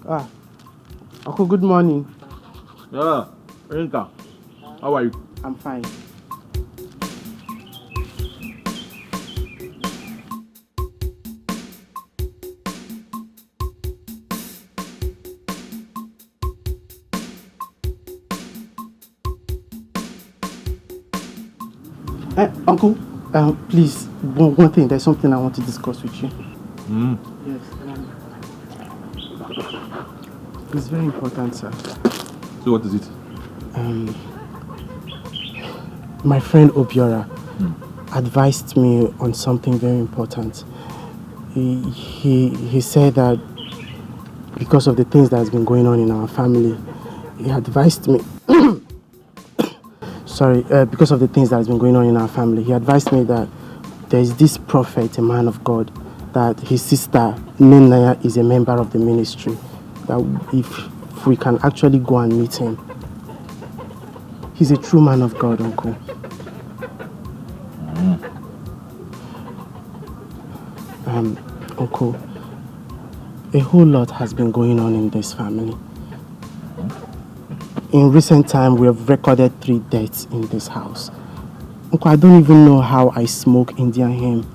Ah, Uncle, good morning. Yeah, Rinka, how are you? I'm fine. Uncle, please, one thing. There's something I want to discuss with you. Yes. It's very important, sir. So what is it? My friend Obiora advised me on something very important. He said that because of the things that has been going on in our family, he advised me. Because of the things that has been going on in our family, he advised me that there is this prophet, a man of God, that his sister Ninaya is a member of the ministry. That if we can actually go and meet him, he's a true man of God, Uncle. Uncle, a whole lot has been going on in this family. In recent time, we have recorded 3 deaths in this house. Uncle, I don't even know how I smoke Indian hemp,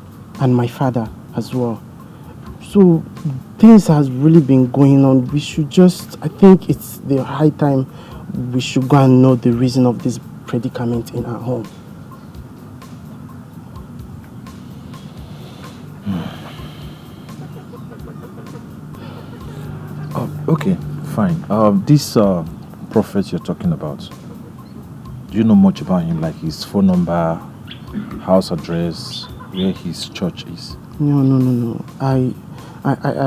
and my father as well. So things has really been going on. We should I think it's the high time we should go and know the reason of this predicament in our home. Okay, fine. This prophet you're talking about, do you know much about him? Like his phone number, house address, where his church is? No. I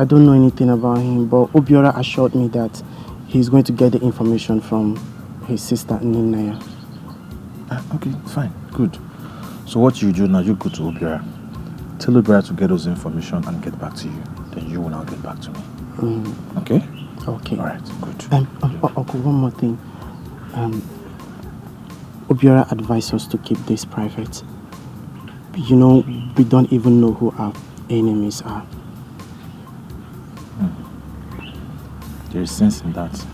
don't know anything about him, but Obiora assured me that he's going to get the information from his sister Ninaya. Okay, fine, good. So what you do now, you go to Obiora. Tell Obiora to get those information and get back to you. Then you will now get back to me. Okay? Okay. All right, good. Uncle, one more thing. Obiora advised us to keep this private. You know, we don't even know who our enemies are. There is sense in that.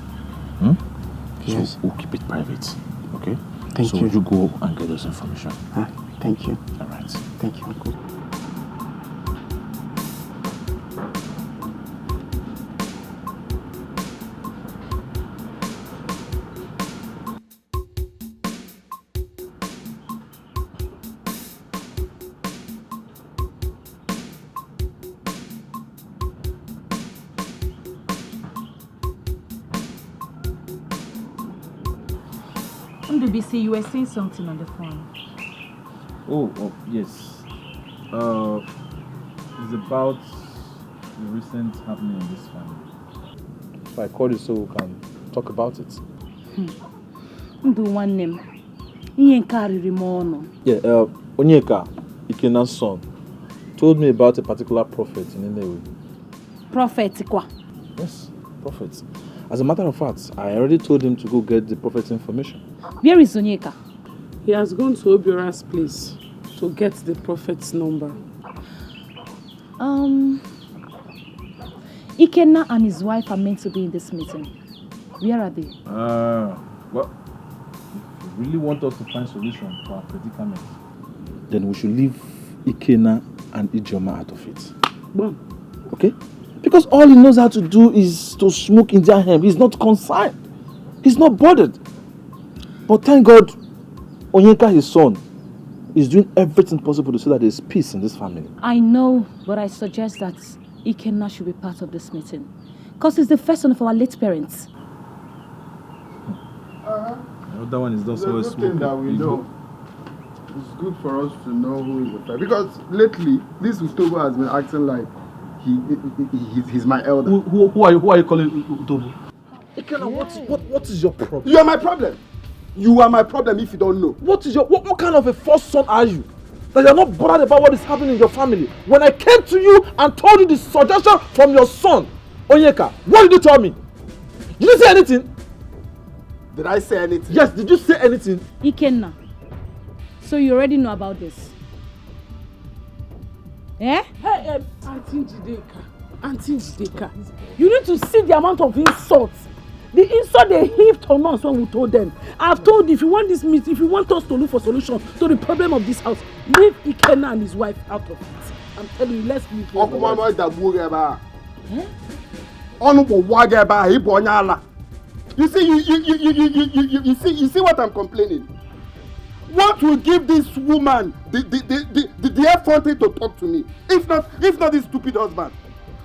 Yes. So we'll keep it private. Okay? Thank you. So you go and get those information. Thank you. All right. Thank you, Uncle. BC, you were saying something on the phone. Oh, yes. It's about the recent happening in this family. So I called you so we can talk about it. Do one name. Yeah, Onyeka, Ikena's son, told me about a particular prophet in Nollywood. Prophet, quoi? Yes, prophet. As a matter of fact, I already told him to go get the prophet's information. Where is Onyeka? He has gone to Obiora's place to get the prophet's number. Ikenna and his wife are meant to be in this meeting. Where are they? Well, if you really want us to find solution to our predicament, then we should leave Ikenna and Ijoma out of it. Well, okay? Because all he knows how to do is to smoke Indian hemp. He's not concerned. He's not bothered. But thank God, Onyeka, his son, is doing everything possible to see that there's peace in this family. I know, but I suggest that Ikenna should be part of this meeting. Because he's the first son of our late parents. That one is just always smoking. That we know. It's good for us to know who is the first. Because lately, this Utobo has been acting like he's my elder. Who are you calling Utobo? Ikenna, what is your problem? You are my problem. You are my problem if you don't know. What kind of a first son are you? That you're not bothered about what is happening in your family. When I came to you and told you the suggestion from your son, Onyeka, what did you tell me? Did you say anything? Did I say anything? Yes, did you say anything? Ikenna, so you already know about this? Eh? Hey, Auntie Jideka, Auntie Deka, you need to see the amount of insults. The insult they heaped on us when we told them. I've told you, if you want this meeting, if you want us to look for solution to the problem of this house, leave Ikenna and his wife out of it. I'm telling you, let's leave him. You see what I'm complaining? What will give this woman the effrontery to talk to me? If not this stupid husband.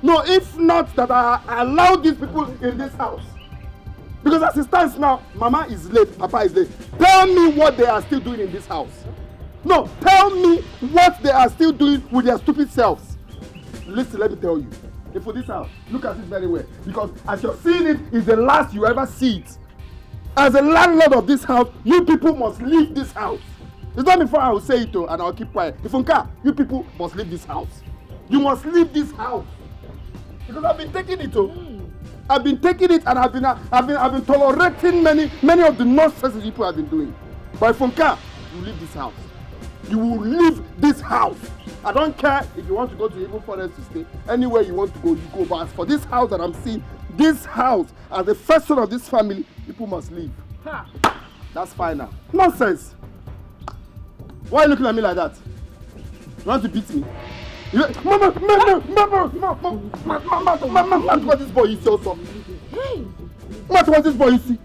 No, if not that I allow these people in this house. Because as it stands now, Mama is late, Papa is late. Tell me what they are still doing in this house. No, tell me what they are still doing with their stupid selves. Listen, let me tell you. If for this house, look at it very well. Because as you're seeing it, is the last you ever see it. As a landlord of this house, you people must leave this house. It's not before I will say it, and I'll keep quiet. If you people must leave this house. You must leave this house. Because I've been taking it, I've been taking it, and I've been tolerating many of the nonsense people have been doing. But Funka, you leave this house. You will leave this house. I don't care if you want to go to Evil Forest to stay. Anywhere you want to go, you go. But as for this house that I'm seeing, this house, as the first son of this family, people must leave. Ha. That's fine now. Nonsense. Why are you looking at me like that? You want to beat me? Mama, what this boy you see also? What this boy you see?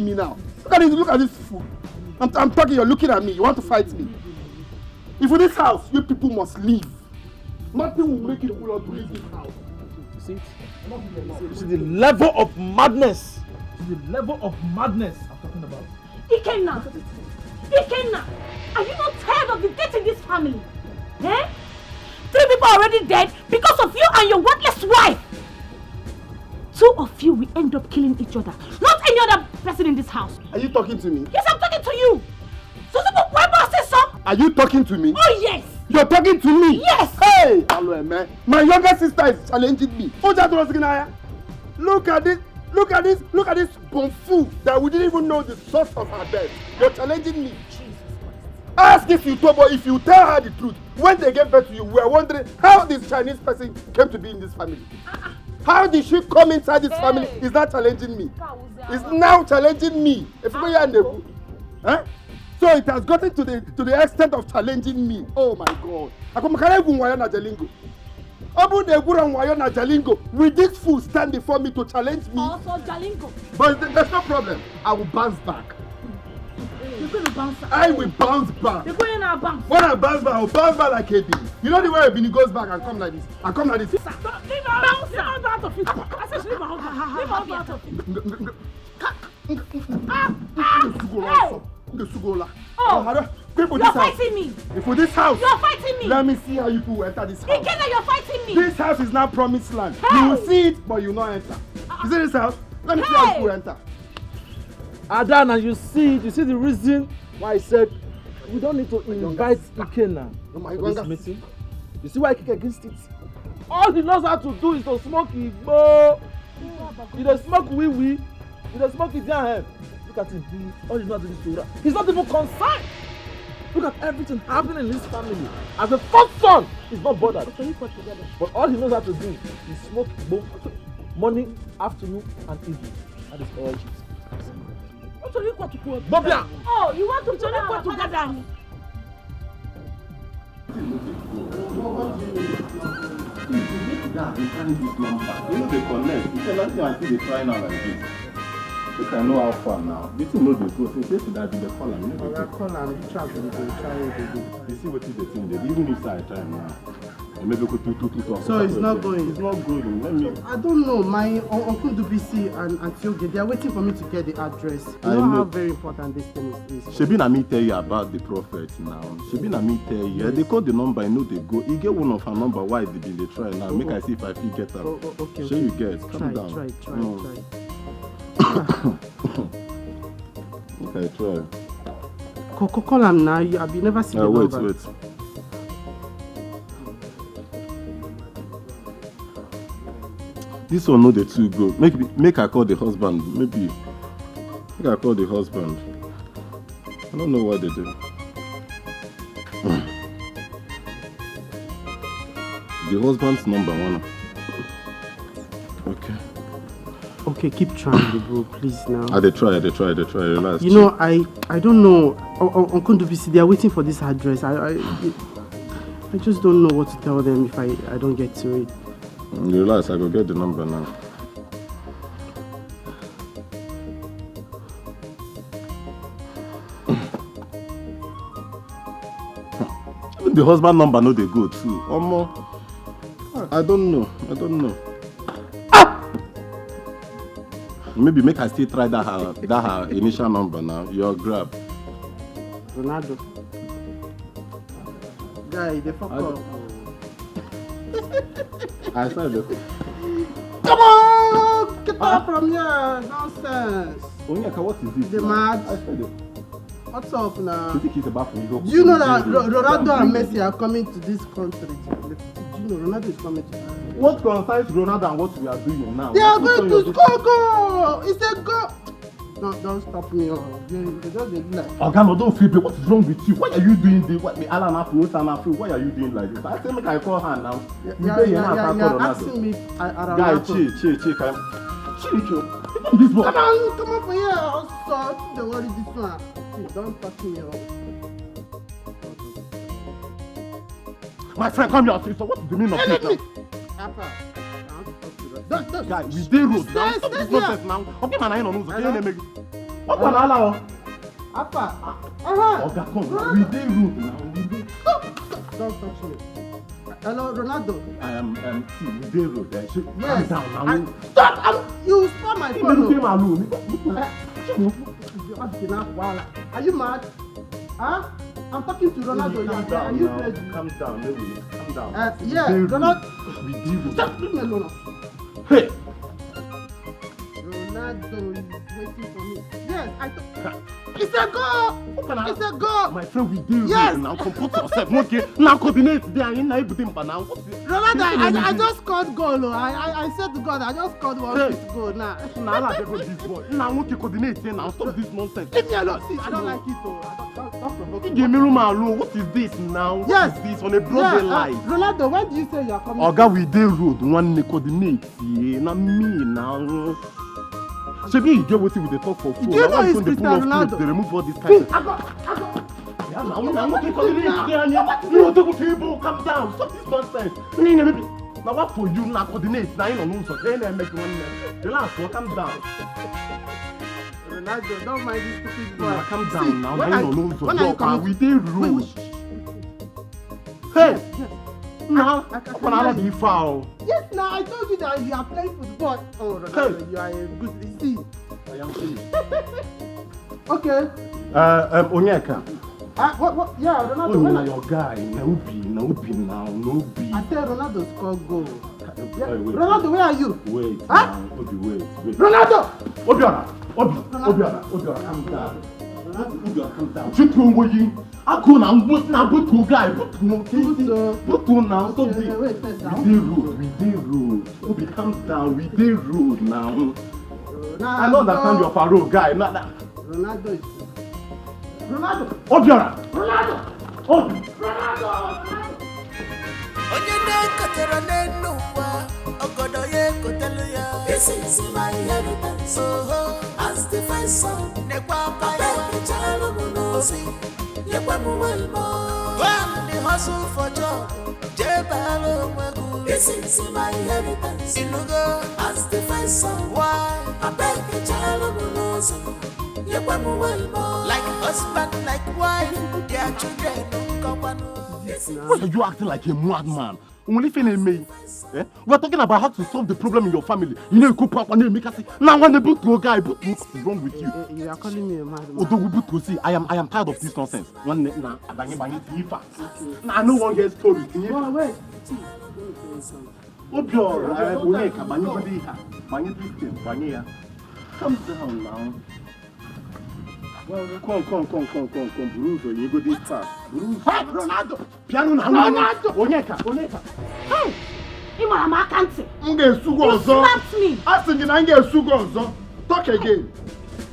Me now. Look at this fool. I'm talking, you're looking at me. You want to fight me? If in this house, you people must leave. Nothing will make you cool to leave this house. You see it? You see the level of madness. The level of madness I'm talking about. Ikenna! Are you not tired of the death in this family? Eh? 3 people are already dead because of you and your worthless wife. 2 of you will end up killing each other. Not any other person in this house. Are you talking to me? Yes, I'm talking to you. Are you talking to me? Oh, yes. You're talking to me? Yes. Hey! Hello, man. My younger sister is challenging me. Look at this. Look at this bumfoo that we didn't even know the source of her death. You're challenging me. Ask if you tell her the truth. When they gave birth to you, we are wondering how this Chinese person came to be in this family. How did she come inside this family? Is that challenging me? It's now challenging me. Huh? So it has gotten to the extent of challenging me. Oh my God. Will this fool stand before me to challenge me? Also Jalingo. But there's no problem. I will bounce back. You're going to bounce back. I will bounce back. You're going to bounce. When I bounce back, I will bounce back like a bee. You know the way a bee goes back and come like this. I come like this. Leave her out of it. I said leave her out of it. Oh, you're fighting me. For this house. You're fighting me. Let me see how you people enter this house. Ikenna, you're fighting me. This house is not promised land. Hey. You will see it, but you will not enter. You see this house? Let me see how you people enter. Adana, you see the reason why I said we don't need to invite Ikenna to this meeting? You see why I kick against it? All he knows how to do is to smoke Igbo. He does smoke wee. He does smoke Indian. Look at him. All he knows how to do is to rap. He's not even concerned. Look at everything happening in this family. As a first son, he's not bothered. But all he knows how to do is smoke Igbo morning, afternoon, and evening. That is all it is. Bobia! Oh, you want to turn it together? You know they connect. You tell us until they try now like this. You can know how far now. This thing know they go. Since they that they call them. I call them, try to try it. You see what they think they even if I try now. Maybe go to. So it's not going. It's not going. Let me. I don't know. My uncle Dubisi and Auntie Oge, they are waiting for me to get the address. You I know know how very important this thing is. Shebi na me tell you about the prophet now. Shebi na me tell you. Yes. They call the number. I know they go. You get one of her number. Why they been they try now? Make I see if I fit get her. Okay. Sure you get. Calm down. Try. Okay, try. Call him now. I've never seen the number. Wait. This one no the two go. Make I call the husband. Maybe. Make I call the husband. I don't know what they do. The husband's number one. Okay. Okay, keep trying the bro, please now. They try, relax. You know, I don't know. Uncle Dubisi, they are waiting for this address. I just don't know what to tell them if I don't get to it. Relax, I go get the number now. The husband number no they go too. I don't know. Maybe make I still try that her initial number now. Your grab. Ronaldo. Guy, the fuck up. I said it. Come on! Get out from here! Nonsense! Onyeka, what is it? The mad. I said it. What's up now? You think he's about to go? Do you know that Ronaldo and Messi are coming to this country? Do you know Ronaldo is coming to this country? What concerns Ronaldo and what we are doing now? They are going to score goal! It's a goal! No, don't stop me. They just do like... Ogano, don't feel bad. What is wrong with you? Why are you doing this? Why are you doing like this? I say make I call her now. You're asking me Guy, chill. This boy. Come on for here. Also, don't worry this one. Don't touch me. My friend, come here. So what is the meaning of this now? Papa. Guy, we dey road now. Stop this nonsense now. Okay, man, I know. What one allow? Papa. Oga, come. We dey road now. Don't touch me. Hello, Ronaldo. I am we dey road. Yes. Calm down now. Stop! You stop my phone. Are you mad? Huh? I'm talking to Ronaldo. Are you ready? Calm down, maybe. Calm down. Yeah, Ronaldo. We dey road. Just leave me alone. Hey. Ronaldo is waiting for me. Yes, I thought. It's a goal! It's a goal! My friend, we do yes. Now comport yourself. Okay, now coordinate there. You know everything, but now. Ronaldo, I just scored goal. I said to God, I just scored one goal now. Now I go this boy. Now okay, coordinate now. Stop this nonsense. Leave me alone. See, I don't like it though. Don't provoke me. Give me room alone. What is this now? Yes. What is this on a broad daylight? Ronaldo, when do you say you are coming? Oga, we dey road. One coordinate. Yeah, not me now. Shebi you get wetin we dey talk for phone. Do you know it's Cristiano Ronaldo? They remove all this kind of. Yeah, now okay, coordinate. You don't people calm down. Stop this nonsense. Now what for you? Now coordinate. Now you don't know so. Then make one. Relax. Calm down. Ronaldo, don't mind this stupid boy. Now calm down. Now you don't know so. We dey road. Hey. Now, I be foul. Yes, now I told you that you are playing football. Oh, Ronaldo, you are a good see. I am finished. Okay. Onyeka. What? Yeah, Ronaldo. Oh, now your guy. No be. I said Ronaldo scored goal. Wait. Ronaldo, where are you? Wait. Huh? Now. Wait. Ronaldo! Obiora, calm down. Obiora, calm down. Shoot me over you. I go now. But guy. But now. Stop this. We dey road. Obi, calm down. We dey road now. I don't understand your parole, guy. Ronaldo is. Ronaldo. Obiora. Onye na-ekotara n'ụwa, ogodo ya ekotelu ya. This is my inheritance. As the first son, nekwa paya chalo munosi, nekwa muwelmo. When the hustle for job, jebalo mwegu. This is my inheritance. Inugo as the first son, why? I beg chalo munosi, nekwa muwelmo. Like husband, like wife, their children come on. Why are you acting like a madman? Only thing me. We are talking about how to solve the problem in your family. You know, you go pop and make us say, now when the book to a guy, what is wrong with you? You are calling me a madman. Although see, I am tired of this nonsense. One now, I know one gets story. Wait. Calm down now. Well, come, Bruce, you go this fast. Bruce. Hey, Ronaldo! Piano now. Ronaldo! Onyeka. Hey! Imara Makanti! You slapped me! Asking you get sugar. Talk again.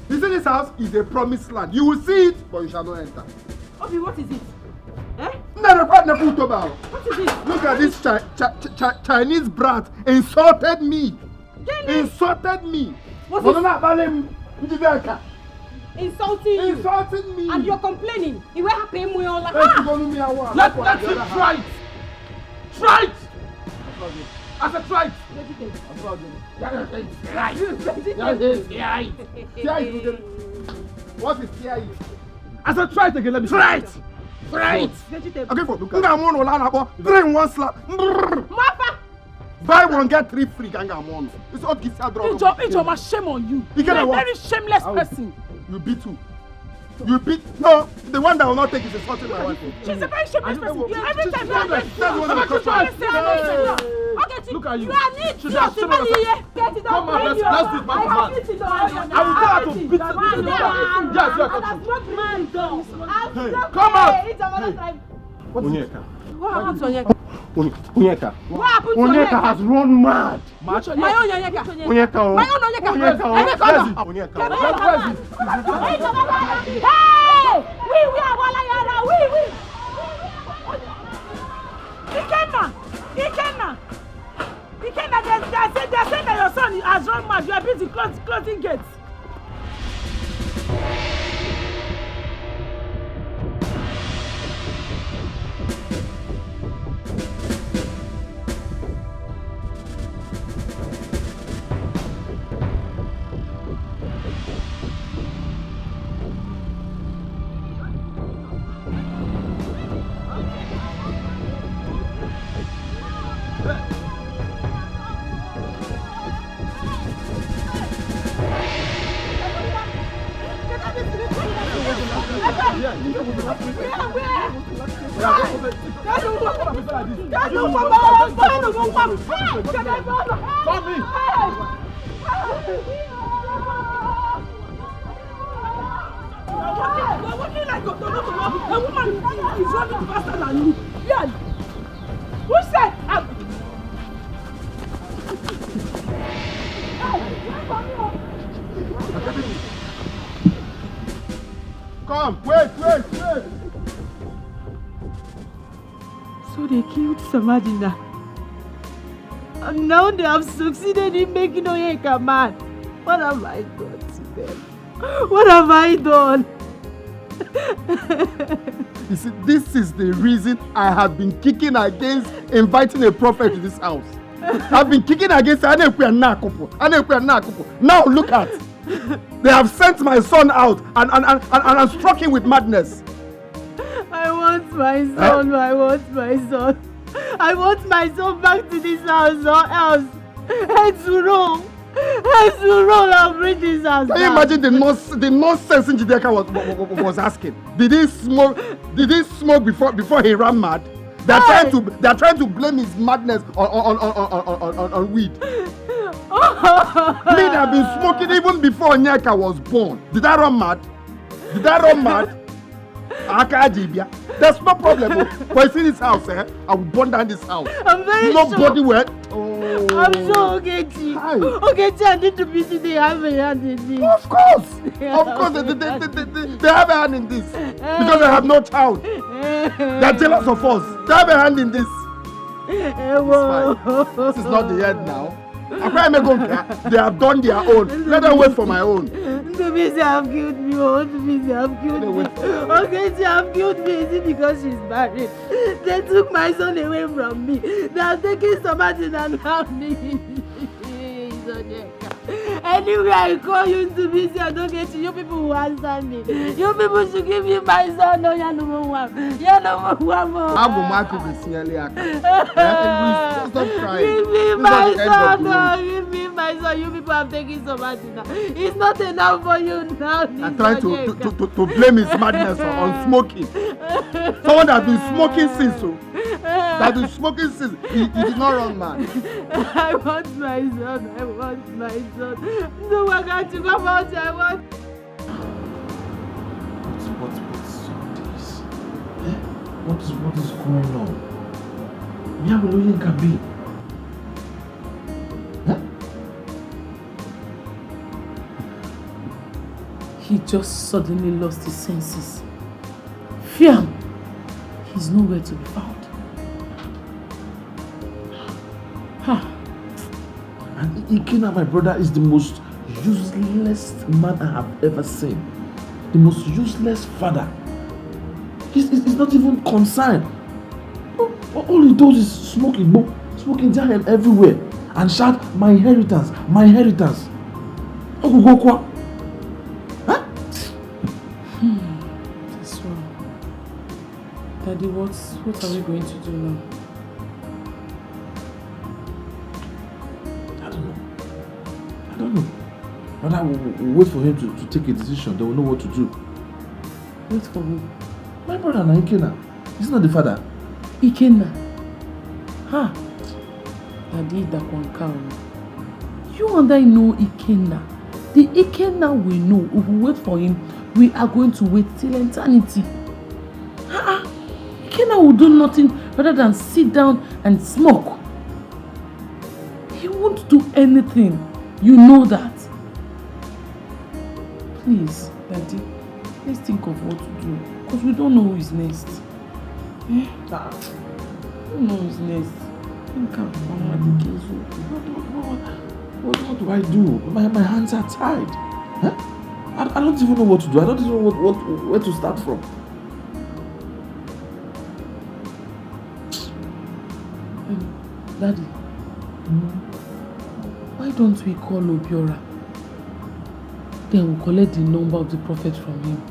You see, this house is a promised land. You will see it, but you shall not enter. Obi, what is it? Eh? What is this? Look at this Chinese brat insulted me. Insulted me. Insulting you. Insulting me. And you're complaining. You were happy with all like Let him try it. Try it. I said try it. What is here? I said try it again. Let me try it. Try it. Okay, for three in one slap. Buy one, get 3 free. It's all this. It's shame on you. You're a very shameless person. You beat who? You beat no. The one that will not take is insulting my wife. She's a very shameless person. Every time look at you. You are neat. Get it up. Come on, let's do it, man. I will tell her to beat the yes, come on. Onyeka. What happened to Onyeka? Onyeka. What happened to Onyeka has run mad. My own Onyeka. Onyeka. My own Onyeka. Onyeka. Hey! We are Walayara. We. Ikenna. They say that your son has run mad. You are busy closing gates. Come, wait. So they killed Samadina. And now they have succeeded in making Onyeka mad. What have I done to them? What have I done? You see, this is the reason I have been kicking against inviting a prophet to this house. I've been kicking against Anekwe. Now look at. They have sent my son out and struck him with madness. I want my son. I want my son back to this house or else. Heads will roll. I'll bring this house. Can you imagine the nonsense Njideka was asking? Did he smoke before he ran mad? They're trying to blame his madness on weed. Me, I've been smoking even before Onyeka was born. Did I run mad? There's no problem. When I see this house, I will burn down this house. I'm very Nobody sure. will. I'm sure Ogechi. Ogechi and the BC, they have a hand in this. Of course, they have a hand in this because they have no child. They're jealous of us. They have a hand in this. This is not the end now. They have done their own. Let them wait for my own. The BC have killed me. Ogechi have killed me. Is it because she's married? They took my son away from me. They are taking somebody and now me. Anyway, I call you to be here. I don't get you. You people who answer me. You people should give me my son. No, you no one. You no one. Stop crying. Give me my son. No, give me my son. You people have taken somebody now. It's not enough for you now. I try to blame his madness on smoking. Someone that has been smoking since. He did not run mad. I want my son. No one got to come out. I want. What's this? What is going on? Me have losing can be. He just suddenly lost his senses. Fiam! He He's nowhere to be found. And Ikenna, my brother, is the most useless man I have ever seen. The most useless father. He's not even concerned. All he does is smoking giant everywhere and shout, my inheritance, my inheritance. Huh? That's wrong. Daddy, what are we going to do now? I don't know. But I will wait for him to take a decision. They will know what to do. Wait for who? My brother Ikenna. He's not the father. Ikenna? Daddy, that one cow. You and I know Ikenna. The Ikenna we know, if we wait for him, we are going to wait till eternity. Ikenna will do nothing rather than sit down and smoke. He won't do anything. You know that. Please, Daddy, let's think of what to do. Because we don't know who is next. We don't know who is next. What do I do? My hands are tied. Huh? I don't even know what to do. I don't even know where to start from. Daddy, why don't we call Obiora? Then we'll collect the number of the prophet from him.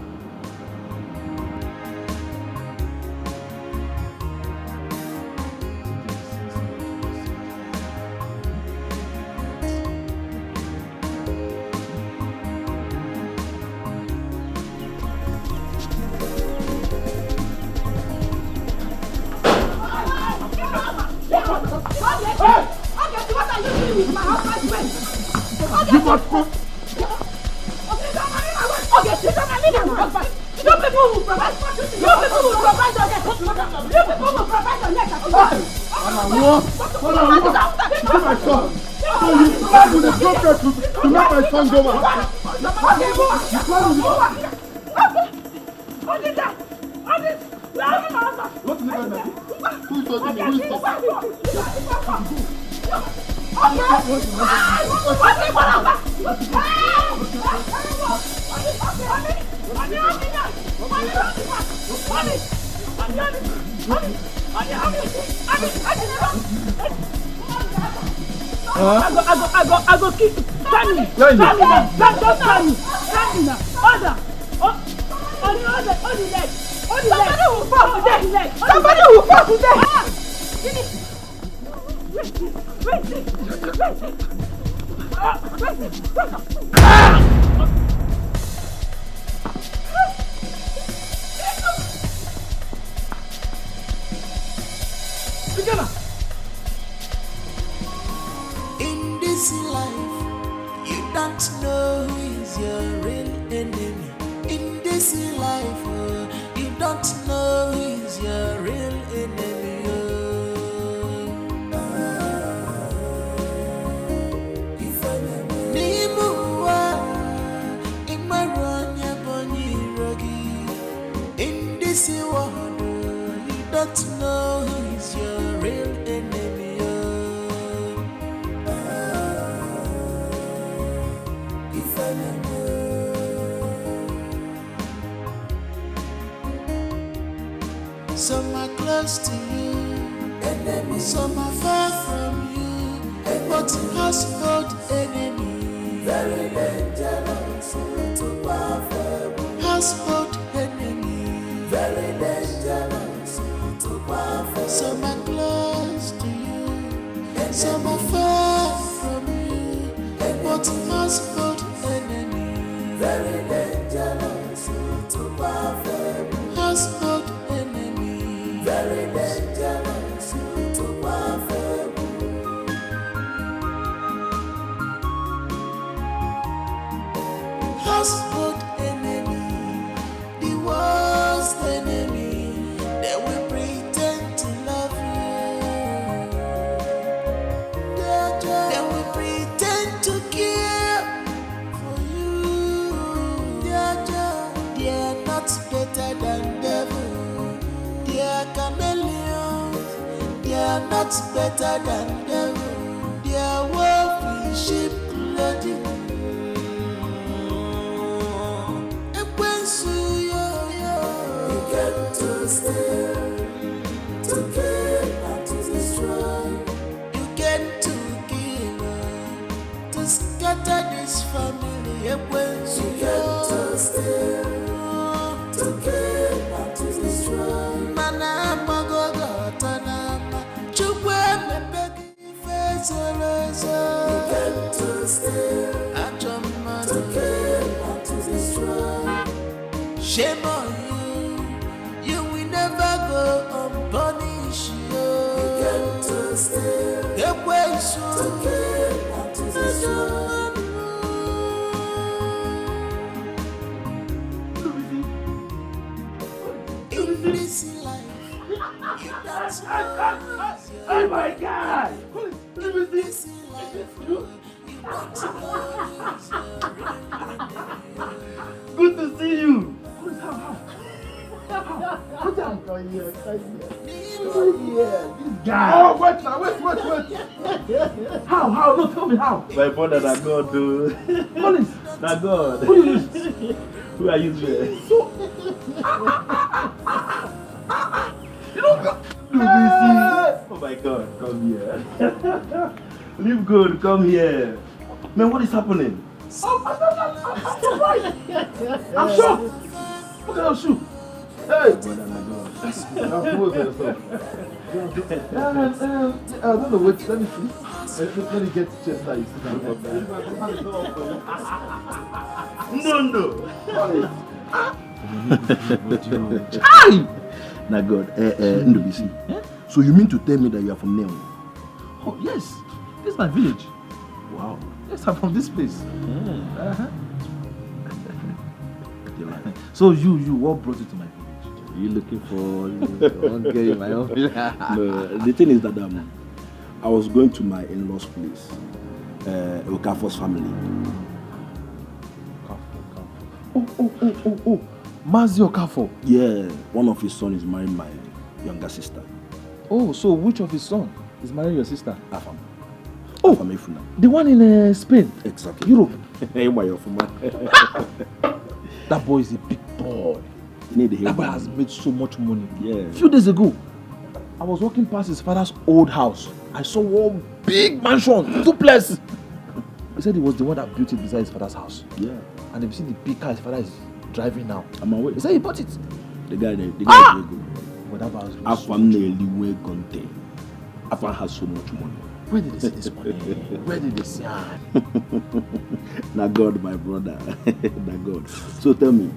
I go keep Sammy. Don't now. Order. On the leg. Somebody will fall today. Somebody will fall today. In this life, you don't know who is your real enemy. In this life, you don't know who is your real enemy. In this world, you don't know who is your real enemy. Some are close to you, some are far from you, but household enemy, very dangerous to powerful. Household enemy, very dangerous to powerful. Some are close to you, some are far from you, but household enemy, very dangerous to powerful. Household enemy, very dangerous to powerful. Household enemy, the worst enemy, they will pretend to love you. They not better than them. Their wolf in sheep clothing. You get to steal, to kill, and to destroy. You get to kill, to scatter this family. You get to steal, to kill, and to destroy. Mana magogo tanama, chukwe mepeki fesolozo. You get to steal, to kill, and to destroy. Shame on you, you will never go unpunished. You get to steal, to kill, and to destroy. In this life, you don't know. Oh my God! In this life, you don't know. Good to see you! Oh, wait now, wait. How? No, tell me how. My brother, that God, dude. Police. That God. Who is? Who are you there? You know, Oh my God, come here. Live good, come here. Man, what is happening? I'm surprised. I'm shocked. Look at those shoes. Hey. Brother, my God. I don't know what. Let me see. Let me get to chest now. You sit No. Aye. Now God, Ndobisi. So you mean to tell me that you are from Neo? Oh yes. This is my village. Wow. Yes, I'm from this place. So you, what brought you to my village? Are you looking for my own village? No, the thing is that I was going to my in-laws' place, Okafor's family. Oh. Mazi Okafo. Yeah, one of his sons is marrying my younger sister. Oh, so which of his son is marrying your sister? Afam. Oh, Afam Efuna. the one in Spain. Exactly. Europe. Hey, why you're from That boy is a big boy. You need the That boy has made so much money. Yeah. A few days ago, I was walking past his father's old house. I saw one big mansion, duplex. He said it was the one that built it beside his father's house. Yeah. And if you see the big car his father is driving now. I'm away. He said he bought it. The guy is very good. But that was Afam nearly way content. Afam has so much money. Where did they see this money? Where did they see it? Now God, my brother. Now God. So tell me,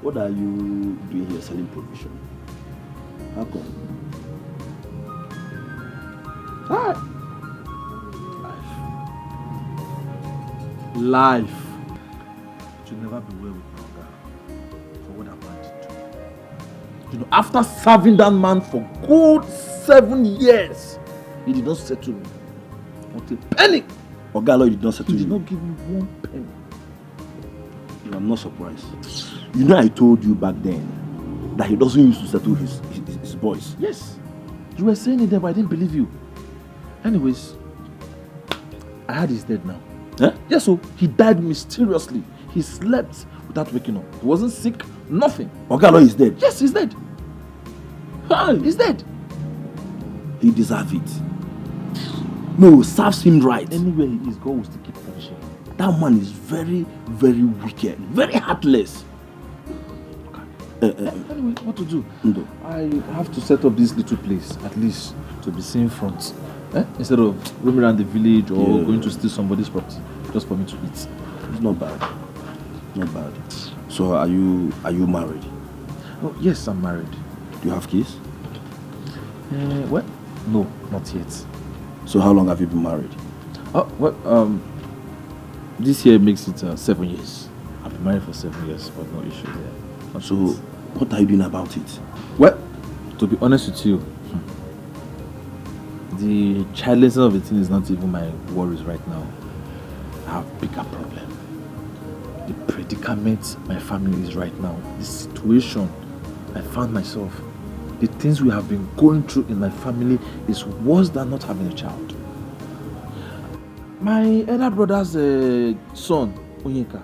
what are you doing here selling provision? How come? Life should never be well with my God for what that man did to me. You know, after serving that man for good 7 years, he did not settle me. Not a penny. Ogalo did not settle He you. did not give me 1 penny. I'm not surprised. You know I told you back then that he doesn't used to settle his boys. Yes. You were saying it then, but I didn't believe you. Anyways, I heard he's dead now. Huh? Yes, so he died mysteriously. He slept without waking up. He wasn't sick, nothing. Ogalo is dead. Yes, he's dead. He's dead. He deserves it. No, serves him right. Anywhere he is, God will still keep punishing him. That man is very, very wicked, very heartless. Anyway, what to do? Ndo. I have to set up this little place, at least, to be seen front. Instead of roaming around the village or going to steal somebody's property, just for me to eat. It's not bad. Not bad. So are you married? Oh, yes, I'm married. Do you have kids? Well, no, not yet. So how long have you been married? Oh, well, this year makes it 7 years. I've been married for 7 years, but no issue there. So what are you doing about it? Well, to be honest with you, the childlessness of the thing is not even my worries right now. I have a bigger problem. The predicament my family is right now, the situation I found myself. the things we have been going through in my family is worse than not having a child. My elder brother's son, Onyeka,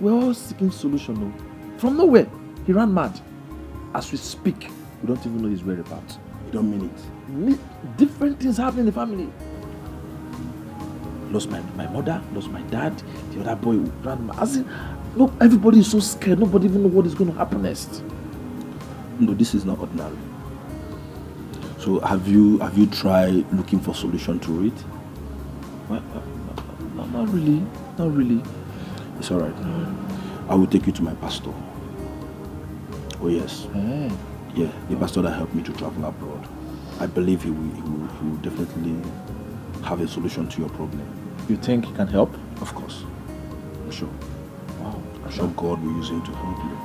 we're all seeking solution. No? From nowhere, he ran mad. As we speak, we don't even know his whereabouts. You don't mean it? Different things happen in the family. Lost my mother, lost my dad, the other boy ran mad. As in, look, everybody is so scared. Nobody even knows what is going to happen next. No, this is not ordinary. So have you tried looking for solution to it? Well, not really. Not really. It's all right. I will take you to my pastor. Oh yes. Hey. Yeah, the pastor that helped me to travel abroad. I believe he will definitely have a solution to your problem. You think he can help? Of course. I'm sure. Wow. I'm sure God will use him to help you.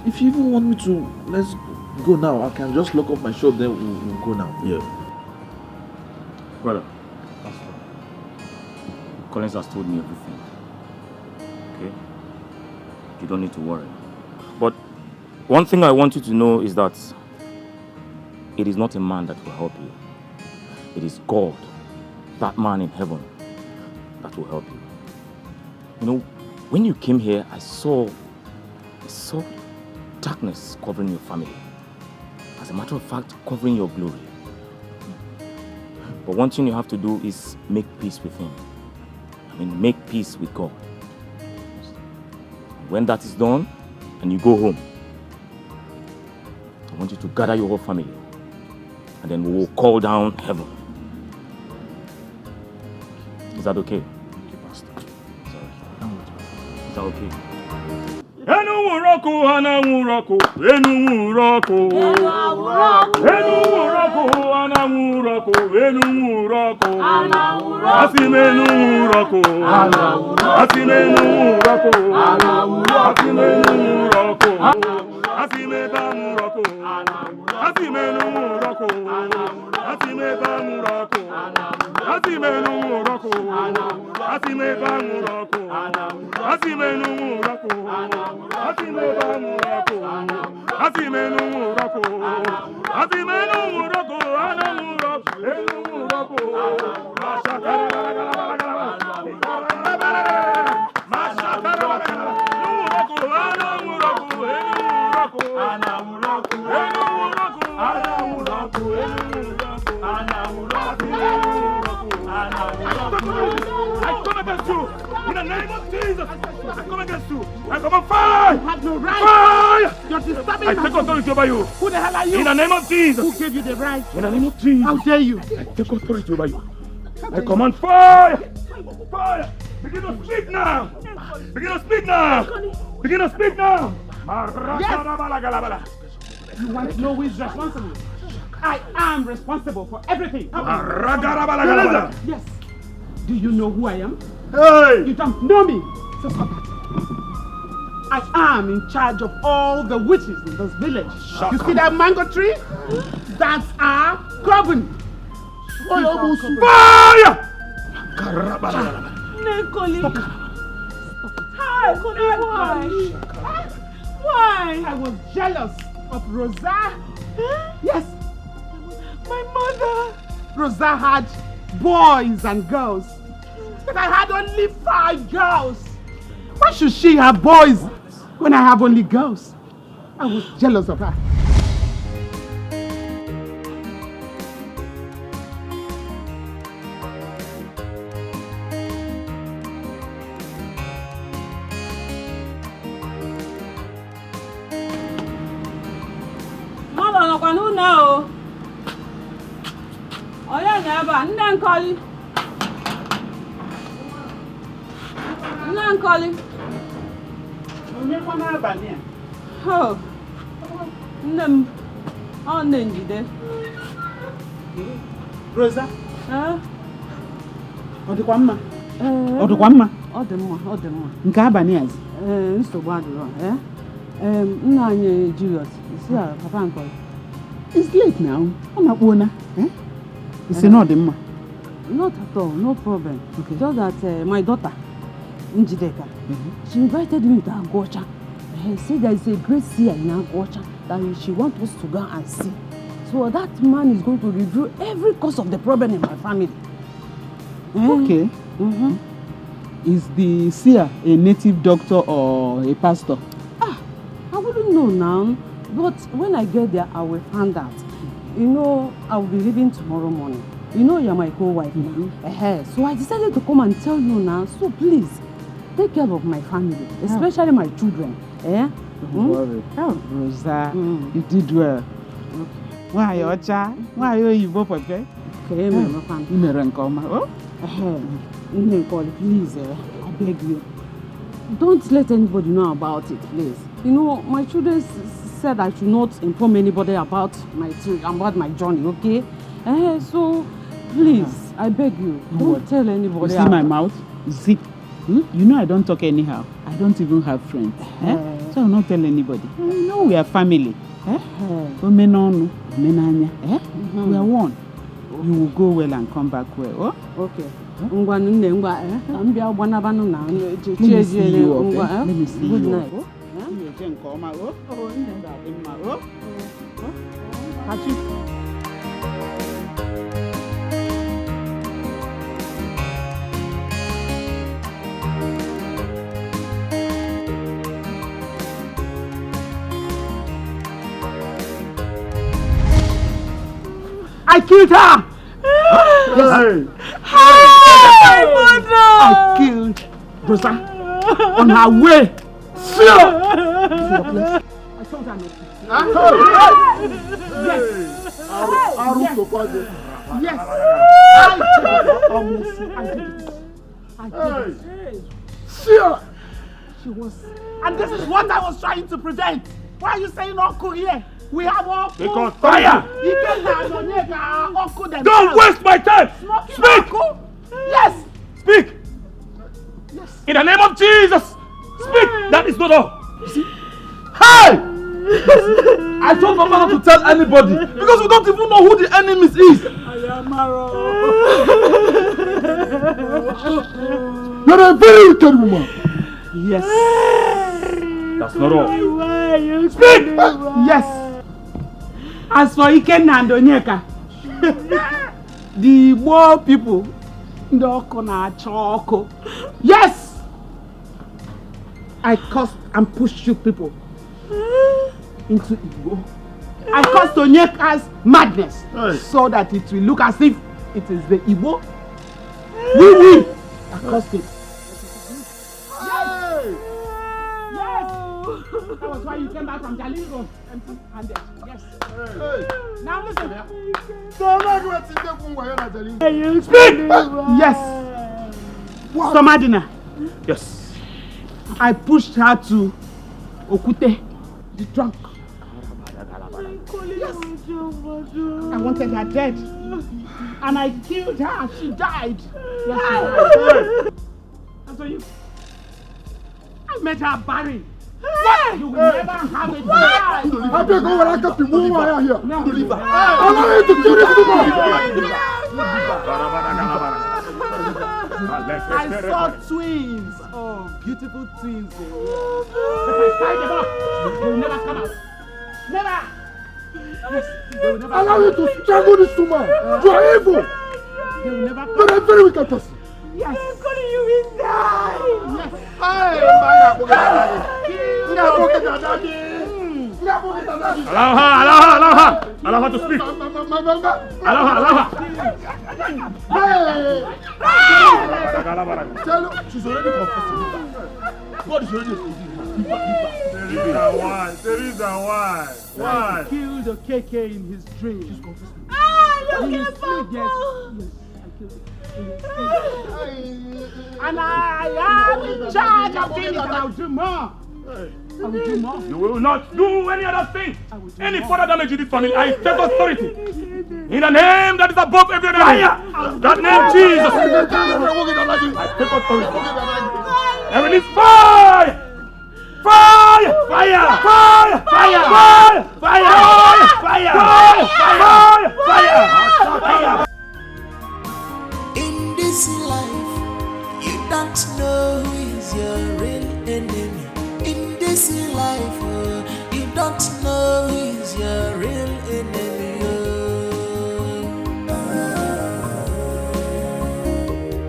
If you even want me to, let's go now. I can just lock up my shop, then we'll go now. Yeah. Brother, Collins has told me everything. Okay? You don't need to worry. But one thing I want you to know is that it is not a man that will help you. It is God, that man in heaven, that will help you. You know, when you came here, I saw darkness covering your family. As a matter of fact, covering your glory. But one thing you have to do is make peace with him. Make peace with God. When that is done, and you go home, I want you to gather your whole family, and then we will call down heaven. Is that okay? Is that okay? Enumuroko, anamuroko, enumuroko, enumuroko, anamuroko, enumuroko, asimenumuroko, asimenumuroko, asimenumuroko, asimebamuroko, asimenumuroko, asimebamuroko, asimenumuroko, asimebamuroko, asimenumuroko. Asimebamuroko, asimενumuroko, asimενumuroko, anamuroko, enumuroko, I come against you in the name of Jesus. I come against you. I come on fire. You have no right. Fire. You're disturbing I take authority over you. Who the hell are you? In the name of Jesus. Who gave you the right? In the name of Jesus. How dare you? I take authority over you. I command fire. Fire. Begin to speak now. Begin to speak now. Begin to speak now. Yes. You want to know who is responsible? I am responsible for everything. Yes. Do you know who I am? Hey! You don't know me. So stop that. I am in charge of all the witches in this village. You see that mango tree? That's our coven. Fire! Nekoli. Hi, why? Why? I was jealous of Rosa. Yes. My mother. Rosa had boys and girls. But I had only 5 girls. Why should she have boys when I have only girls? I was jealous of her. Mother, no can know. Oh yeah, never. Then call you. Calling. Oh, Rosa? Odikwa Nke abalị azi? Nsogbu adịrọ. Nna anyị Julius, isi a papa nkọ. It's late now. Ọ na-akpọ Isi na ọ dị mma. Not at all, no problem. Okay. Just that my daughter, Njideka, she invited me to Agwocha. She said there is a great seer in Agwocha that she wants us to go and see. So that man is going to review every cause of the problem in my family. Okay. Is the seer a native doctor or a pastor? I wouldn't know now, but when I get there, I will find out. You know, I will be leaving tomorrow morning. You know, you're my co-wife. So I decided to come and tell you now. So please, take care of my family, especially my children. Don't worry. Rosa, you did well. Why, Ocha? Why are you both okay? Okay, my family. Please, I beg you. Don't let anybody know about it, please. You know, my children said I should not inform anybody about my journey, okay? So, please, I beg you, don't tell anybody. You see my mouth? Zip. You know I don't talk anyhow. I don't even have friends. So I'll not tell anybody. You know we are family. We are one. You will go well and come back well. Okay. Let me see you, okay? Let me see you. Good night. I killed her! Hi, mother! I killed Rosa on her way. Sure! I told her not to. Yes. I did it. Sure! She was. And this is what I was trying to prevent. Why are you saying uncle here? We have uncle. Because fire! Don't waste my time! Speak! Yes! Speak! Yes. In the name of Jesus! Speak! That is not all. You see? Hey! I told Mama not to tell anybody because we don't even know who the enemies is. You're a very wicked woman. Yes. That's not all. Speak! Yes. As for Ikenna and Onyeka, the Igbo people, yes! I cursed and pushed you people into Igbo. I caused Onyeka's madness so that it will look as if it is the Igbo. We I caused it. Yes! That was why you came back from Jalingo empty-handed. Yes. Now listen. Speak! Yes. Somadina. Yes. I pushed her to Okute, the drunk. Yes. I wanted her dead. And I killed her. She died. Yes, she died. And so I made her barren. What? You will never have a child. I beg over I got to move her here. Allow me to kill this woman. I saw twins. Oh, beautiful twins. If I tie them up, they will never come out. Never. Yes, they will never. Allow me to strangle this woman. You are evil. They will never come. You're a very wicked person. Yes. You will die. Yes. Allow her to speak. Allow her. Tell her she's already confessing. God is already Why? I killed a KK in his dream. She's confessing. You killed Papa. Yes, I killed it. And I am in charge of things, and I'll do more. You will not do any other thing. Any further damage in this family, I take authority. In the name that is above every name. That name, Jesus. I take authority. And release fire! Fire! Fire! Fire! Fire! Fire! Fire! Fire! Fire! In this life, you don't know who is your real enemy. In this life, you don't don't know he's your real enemy.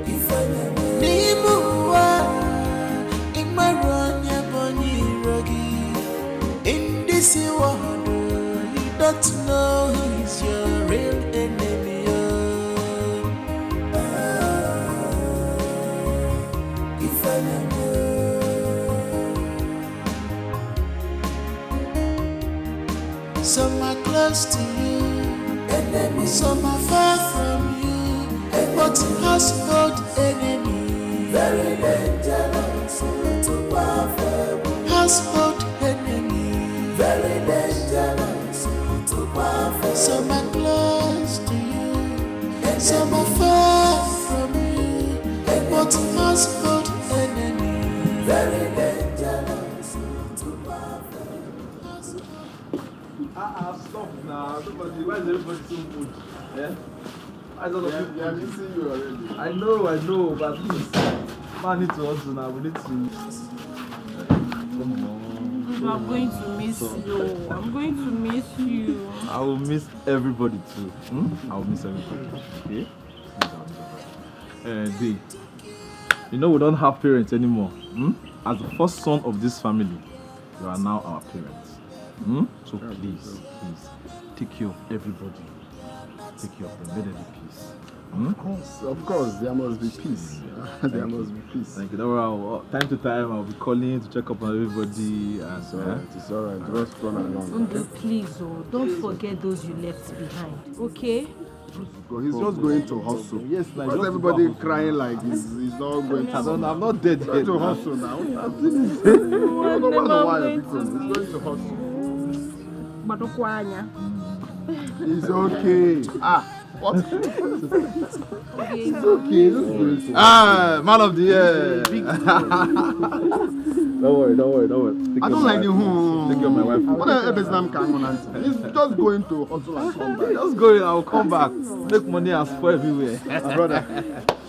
If I never Nimua, in my run, your bunny ruggy. In this world, you don't know he's your real enemy. If I never some are close to you, some are far from you, but household enemy, very dangerous to powerful. Household enemy, very dangerous to powerful. Some are close to you, some are far from you, but household enemy, very dangerous to powerful. Stop now. Why is everybody so good? Yeah? I don't know. They are missing you already. I know, but please. Man need to hustle now. We need to. Come on. I'm going to miss you. I'm going to miss you. I will miss everybody too. I will miss everybody. Okay? Day. You know we don't have parents anymore. As the first son of this family, you are now our parents. So please, take care of everybody. Take care of them. Let there be peace. Of course, there must be peace. There must be peace. Thank you. Time to time, I'll be calling to check up on everybody. And It's alright. Just run along. Please, don't forget those you left behind. Okay? He's just going to hustle. Yes, like Because everybody crying like he's not going to hustle. I'm not dead He's going to hustle now. I don't know why he's going to hustle. It's okay. What? It's okay. Man of the year. Don't worry. I don't like the Take care of my wife. He's just going to hustle and come back. Just go in, I'll come back. Make money and spoil everywhere. My brother,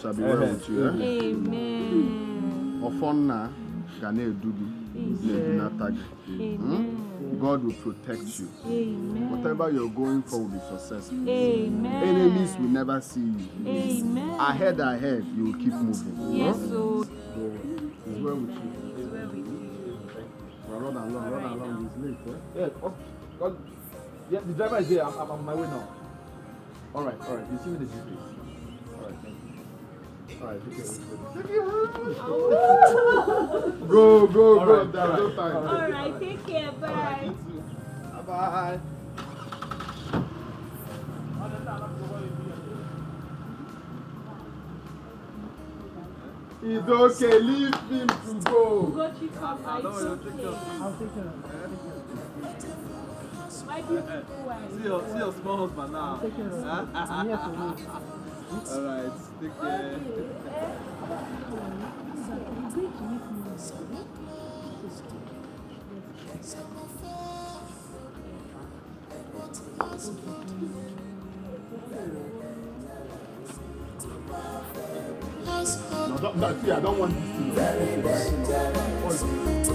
shall be well with you. Amen. Ofonna, Gane Dubi, God will protect you. Amen. Whatever you're going for will be successful. Amen. Enemies will never see you. Amen. Ahead, you will keep moving. Yes, so. It's well with you. Run along. It's late, Yeah, the driver is there. I'm on my way now. All right. You see me in the GPS. All right, thank you. All right, Go. Right, There's no time. Alright, take care. Bye. Bye. It's okay, leave him to go. Go to come. I'll take care of it. My beautiful wife. See your small husband now. Take care of it. I'm here for you. All right, take care. No, see, I don't want this to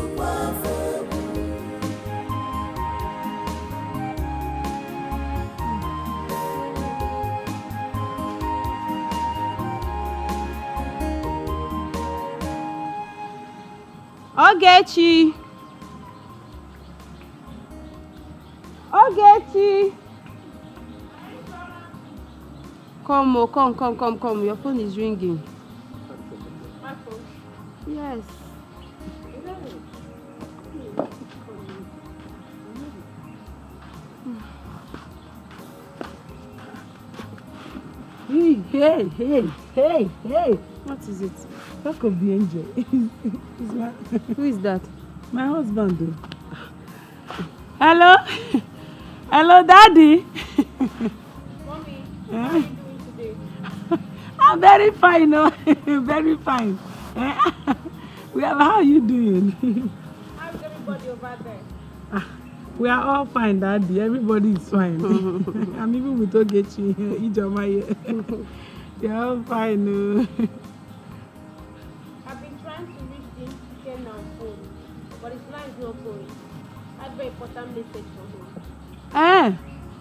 Ogechi. Come. Your phone is ringing. My phone? Yes. Hey. What is it? Talk of the angel. Who is that? My husband, though. Hello, Daddy. Mommy, how are you doing today? I'm very fine, very fine. Well, how are you doing? How's everybody over there? We are all fine, Daddy. Everybody is fine. I'm even with Ogechi, Ijoma. They are all fine. I've been trying to reach the chicken and phone, but his line is not going. I had very important message for him.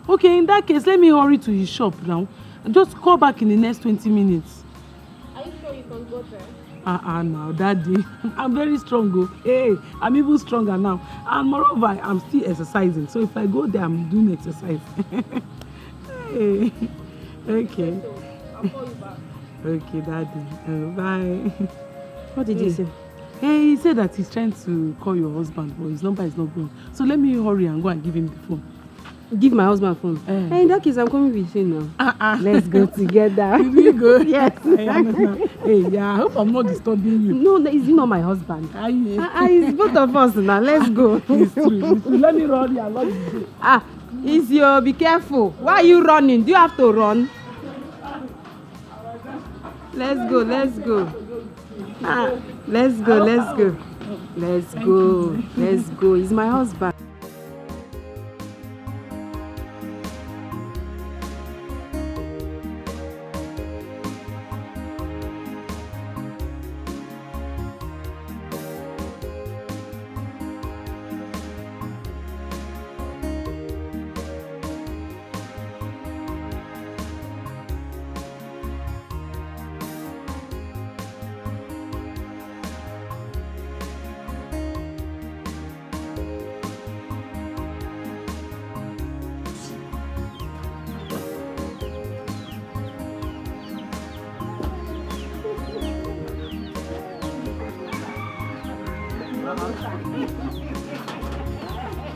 Okay, in that case, let me hurry to his shop now. Just call back in the next 20 minutes. Are you sure you can go there? Now, Daddy. I'm very strong, oh. Hey, I'm even stronger now. And moreover, I'm still exercising. So if I go there, I'm doing exercise. Hey. Okay. So, I'll call you back. Okay, Daddy. Bye. What did he say? Hey, he said that he's trying to call your husband, but his number is not going. So let me hurry and go and give him the phone. Give my husband phone. Hey, in that case, I'm coming with you now. Let's go together. Did we go? Yes. Hey, yeah, I hope I'm not disturbing you. No, is he not my husband? It's both of us now. Let's go. It's true. Let me run here. It's your. Be careful. Why are you running? Do you have to run? Let's go. Let's go. Let's go. Let's go. Let's go. Let's go. He's my husband.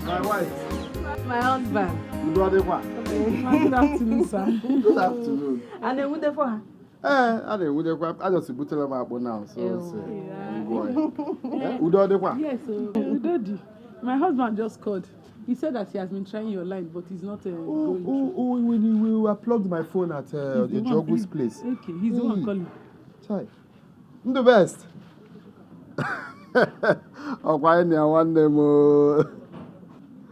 My wife. My husband. Good afternoon, sir. Good afternoon. And then what the for her? I just put them up now. So, Yes, Daddy. My husband just called. He said that he has been trying your line, but he's not going through. We plugged my phone at the Jogu's place. Okay, he's the one calling. Chai. I'm the best.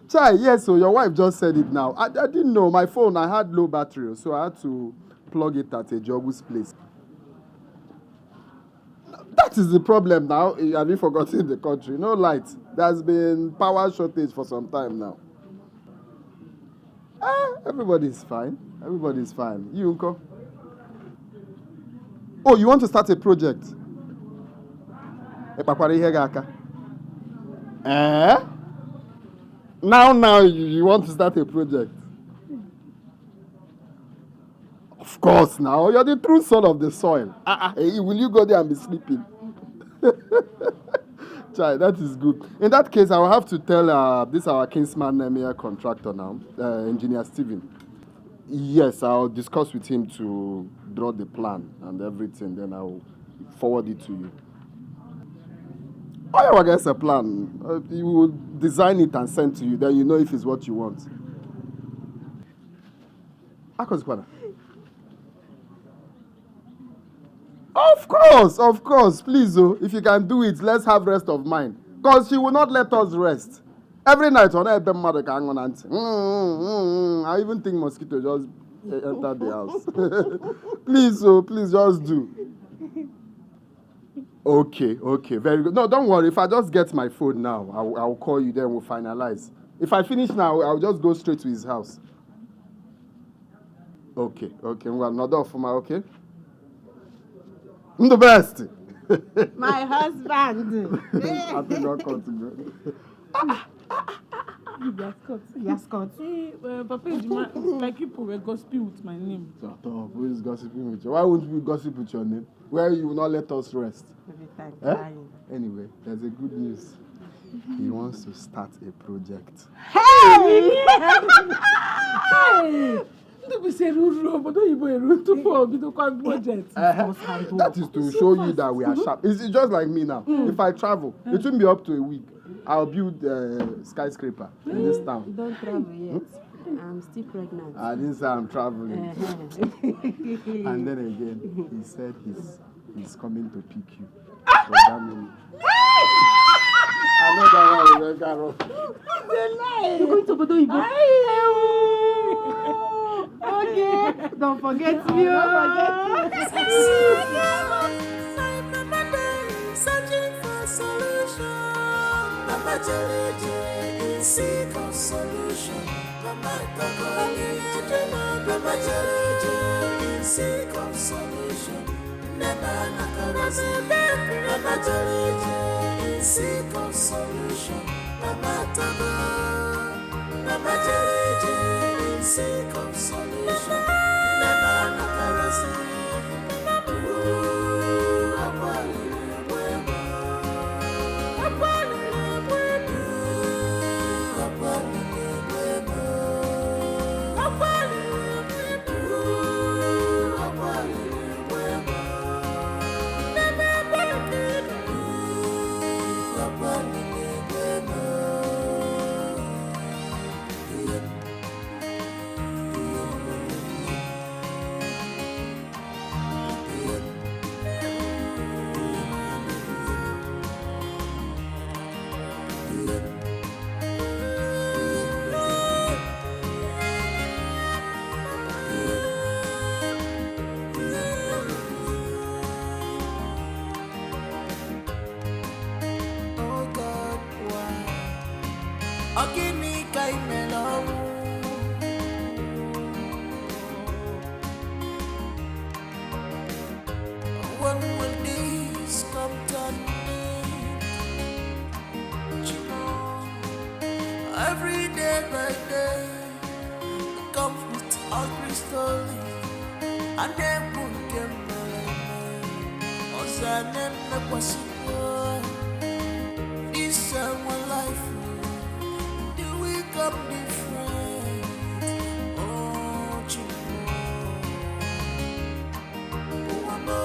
Chai, yes, so your wife just said it now. I didn't know. My phone, I had low battery, so I had to plug it at a Jogu's place. That is the problem now. Have you forgotten the country? No light. There's been power shortage for some time now. Everybody's fine. Everybody's fine. You, Uncle? Oh, you want to start a project? Now you want to start a project? Of course now. You're the true son of the soil. Will you go there and be sleeping? Chai, that is good. In that case, I will have to tell this our Kingsman Emir contractor now, Engineer Steven. Yes, I'll discuss with him to draw the plan and everything. Then I'll forward it to you. I guess a plan. He will design it and send to you. Then you know if it's what you want. Of course. Please, if you can do it, let's have rest of mind. Because she will not let us rest. Every night, I even think mosquito just entered the house. Please, just do. Okay, very good. No, don't worry. If I just get my phone now, I'll call you, then we'll finalize. If I finish now, I'll just go straight to his house. Okay. Well, not off for my okay? I'm the best. My husband. I think I'll come to go. Yascot. Papa, like people were gossiping with my name. Shut up. Who is gossiping with you? Why won't we gossip with your name? Where you will not let us rest? Anyway, there's a good news. He wants to start a project. Hey! That is to show you that we are sharp. It's just like me now. If I travel, it won't be up to a week. I'll build a skyscraper in this town. Don't travel yet. I'm still pregnant. I didn't say I'm traveling. And then again, he said he's coming to pick you. So that means... I know that one will get off. You're going to Bodo Ibo. Okay. Don't forget me. Searching for solution. Papa Jerry is seek a solution. Mama Mama Jari, seek a solution. Never Nakarasi. Mama Jari, seek a solution. Mama Jari, seek a solution. Never Nakarasi. When will this come to an end? Every day by day, it comes with ugly story. And then put them possible. This one life, do we come different? Oh, Mama,